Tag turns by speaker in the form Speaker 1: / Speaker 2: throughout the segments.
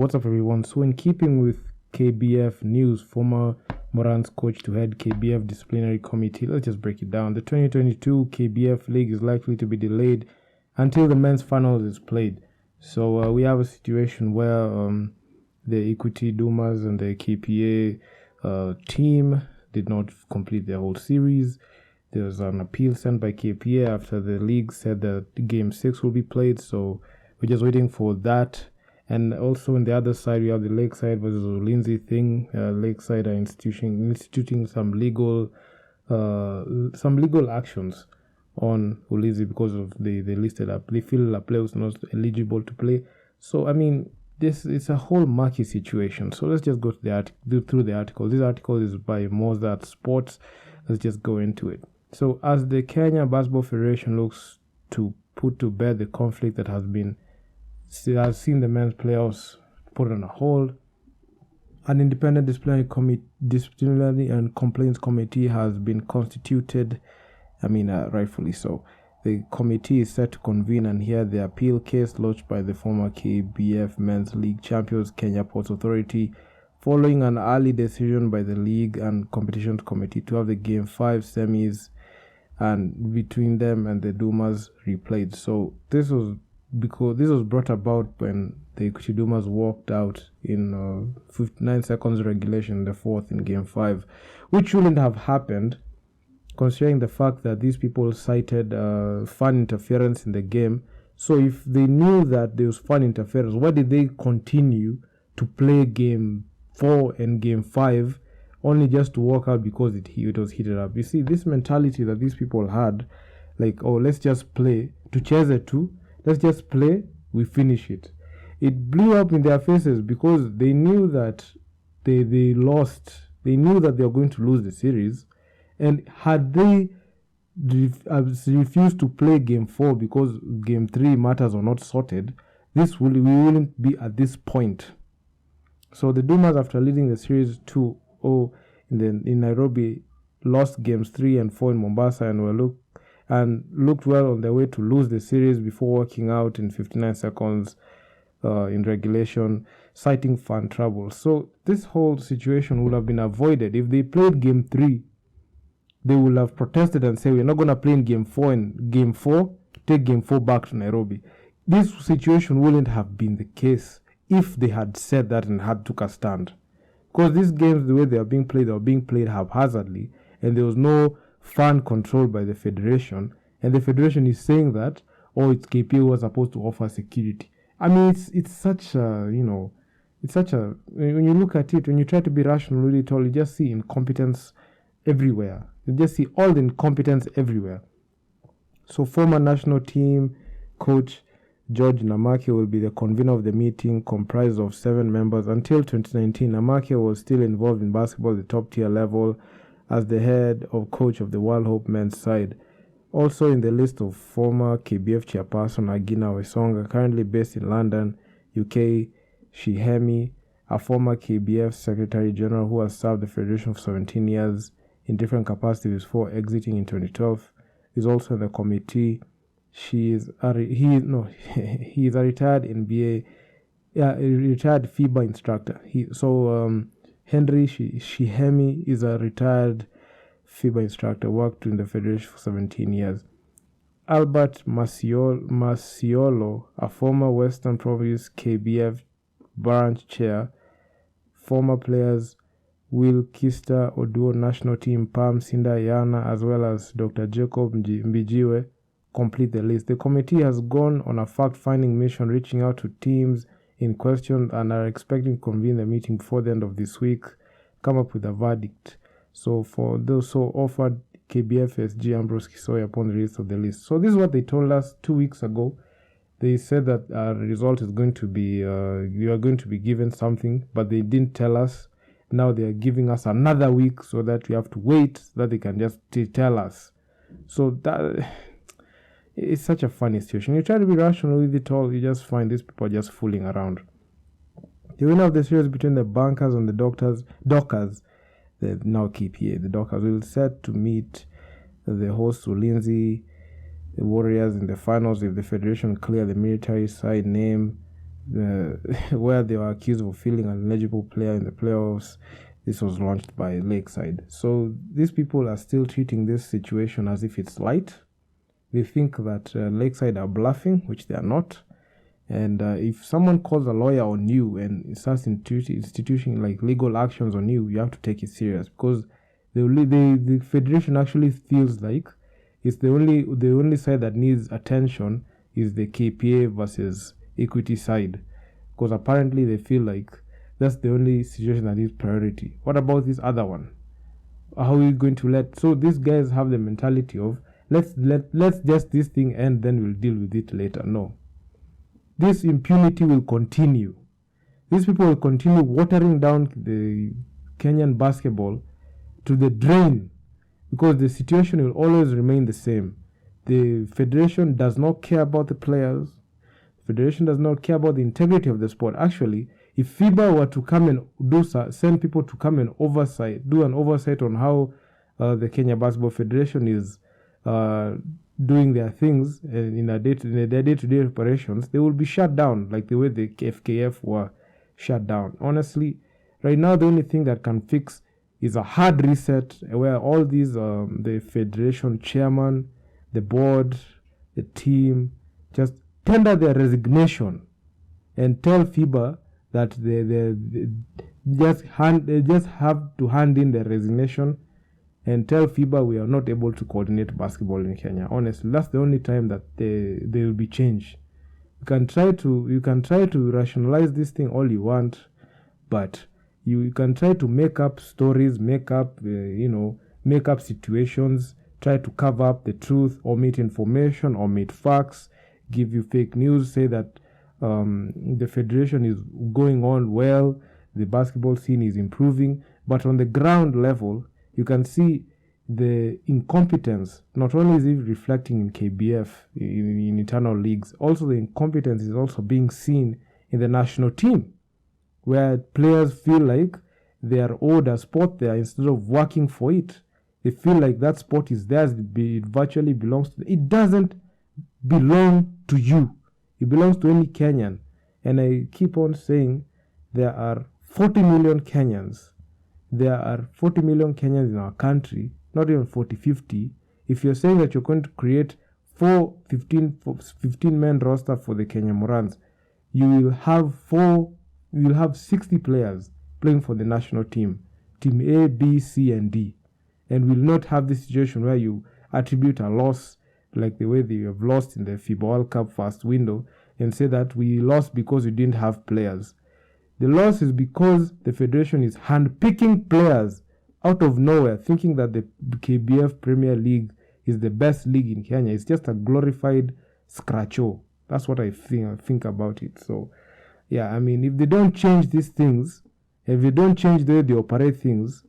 Speaker 1: What's up, everyone? So, in keeping with KBF news, former Morans coach to head KBF disciplinary committee, let's just break it down. The 2022 KBF league is likely to be delayed until the men's finals is played. So, we have a situation where the Equity Dumas and the KPA team did not complete their whole series. There was an appeal sent by KPA after the league said that Game 6 will be played. So, we're just waiting for that. And also on the other side, we have the Lakeside versus Lindsay thing. Lakeside are instituting some legal actions on Ulinzi because of they listed up. They feel a player was not eligible to play. So I mean, this is a whole murky situation. So let's just go to through the article. This article is by Mozart Sports. Let's just go into it. So as the Kenya Basketball Federation looks to put to bed the conflict that has seen the men's playoffs put on a hold, an independent disciplinary and complaints committee has been constituted. Rightfully so. The committee is set to convene and hear the appeal case lodged by the former KBF Men's League champions Kenya Ports Authority, following an early decision by the League and Competitions Committee to have the Game 5 semis and between them and the Dumas replayed. So this was brought about when the Equity Dumas walked out in 59 seconds regulation, the fourth in Game 5, which shouldn't have happened, considering the fact that these people cited fan interference in the game. So if they knew that there was fan interference, why did they continue to play Game 4 and Game 5 only just to walk out because it was heated up? You see, this mentality that these people had, like, oh, let's just play to chase it too. Let's just play, we finish it. It blew up in their faces because they knew that they lost. They knew that they were going to lose the series. And had they refused to play Game 4 because Game 3 matters are not sorted, we wouldn't be at this point. So the Dumas, after leading the series 2-0 in Nairobi, lost Games 3 and 4 in Mombasa and looked well on their way to lose the series before walking out in 59 seconds in regulation, citing fan trouble. So this whole situation would have been avoided if they played Game 3. They would have protested and said, we're not going to play in Game 4, and Game 4, take Game 4 back to Nairobi. This situation wouldn't have been the case if they had said that and had took a stand. Because these games, the way they were being played haphazardly, and there was no fan controlled by the federation, and the federation is saying that, it's KPA was supposed to offer security. I mean, it's such a, when you look at it, when you try to be rational with it all, you just see incompetence everywhere. You just see all the incompetence everywhere. So former national team coach George Namake will be the convener of the meeting, comprised of 7 members. Until 2019, Namake was still involved in basketball at the top tier level as the head of coach of the World Hope men's side. Also in the list of former KBF chairperson Agina Wesonga, currently based in London, UK, Shihemi, a former KBF secretary general who has served the federation for 17 years in different capacities before exiting in 2012, is also in the committee. He is a retired NBA, retired FIBA instructor. Henry Shihemi is a retired FIBA instructor, worked in the federation for 17 years. Albert Masiolo, a former Western Province KBF branch chair. Former players Will Kister, Oduo national team Pam Sinda Yana, as well as Dr. Jacob Mbijiwe, complete the list. The committee has gone on a fact-finding mission, reaching out to teams in question, and are expecting to convene the meeting before the end of this week, come up with a verdict. So for those who offered, KBF SG Ambrose Kisoy upon the release of the list. So this is what they told us 2 weeks ago. They said that our result is going to be, you are going to be given something, but they didn't tell us. Now they are giving us another week so that we have to wait so that they can just tell us. So that it's such a funny situation. You try to be rational with it all, you just find these people just fooling around. The winner of the series between the Bankers and the Dockers, the now KPA, the Dockers, will set to meet the host Ulinzi, the Warriors, in the finals if the federation clear the military side name where they were accused of feeling an ineligible player in the playoffs. This was launched by Lakeside. So these people are still treating this situation as if it's light. They think that Lakeside are bluffing, which they are not. And if someone calls a lawyer on you and starts instituting like legal actions on you, you have to take it serious, because the federation actually feels like it's the only side that needs attention is the KPA versus equity side, because apparently they feel like that's the only situation that needs priority. What about this other one? How are we going to let? So these guys have the mentality of let's just this thing end, then we'll deal with it later. No, this impunity will continue. These people will continue watering down the Kenyan basketball to the drain, because the situation will always remain the same. The federation does not care about the players. The federation does not care about the integrity of the sport. Actually, if FIBA were to come and send people to come and do an oversight on how the Kenya Basketball Federation is doing their things in their day-to-day operations, they will be shut down like the way the FKF were shut down. Honestly, right now the only thing that can fix is a hard reset, where all these the federation chairman, the board, the team just tender their resignation and tell FIBA that they just have to hand in their resignation and tell FIBA we are not able to coordinate basketball in Kenya. Honestly, that's the only time that there will be change. You can try to rationalize this thing all you want, but you can try to make up stories, make up situations, try to cover up the truth, omit information, omit facts, give you fake news, say that the federation is going on well, the basketball scene is improving, but on the ground level, you can see the incompetence. Not only is it reflecting in KBF, in internal leagues, also the incompetence is also being seen in the national team, where players feel like they are owed a spot there instead of working for it. They feel like that spot is theirs, it virtually belongs to them. It doesn't belong to you. It belongs to any Kenyan. And I keep on saying there are 40 million Kenyans. There are 40 million Kenyans in our country, not even 40, 50. If you're saying that you're going to create 15-man roster for the Kenya Morans, you will have 60 players playing for the national team, team A, B, C, and D. And will not have this situation where you attribute a loss like the way they have lost in the FIBA World Cup first window and say that we lost because we didn't have players. The loss is because the federation is handpicking players out of nowhere, thinking that the KBF Premier League is the best league in Kenya. It's just a glorified scratcho. That's what I think about it. So, yeah, I mean, if they don't change these things, if they don't change the way they operate things,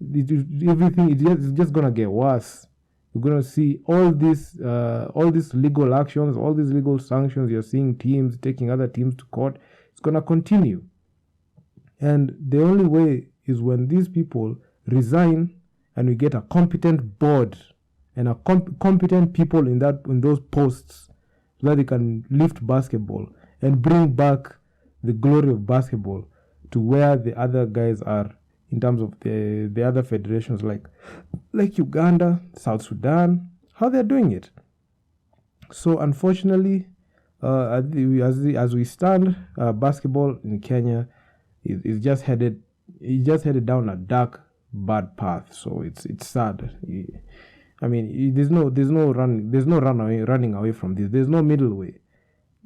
Speaker 1: everything is just gonna get worse. You're gonna see all these legal actions, all these legal sanctions. You're seeing teams taking other teams to court. It's gonna continue, and the only way is when these people resign and we get a competent board and a competent people in those posts, so that they can lift basketball and bring back the glory of basketball to where the other guys are in terms of the other federations like Uganda, South Sudan, how they're doing it. So unfortunately, as we stand, basketball in Kenya is just headed down a dark, bad path. So it's sad. I mean, there's no running away from this. There's no middle way.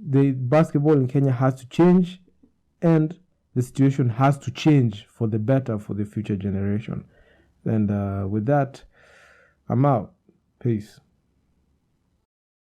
Speaker 1: The basketball in Kenya has to change, and the situation has to change for the better for the future generation. And with that, I'm out. Peace.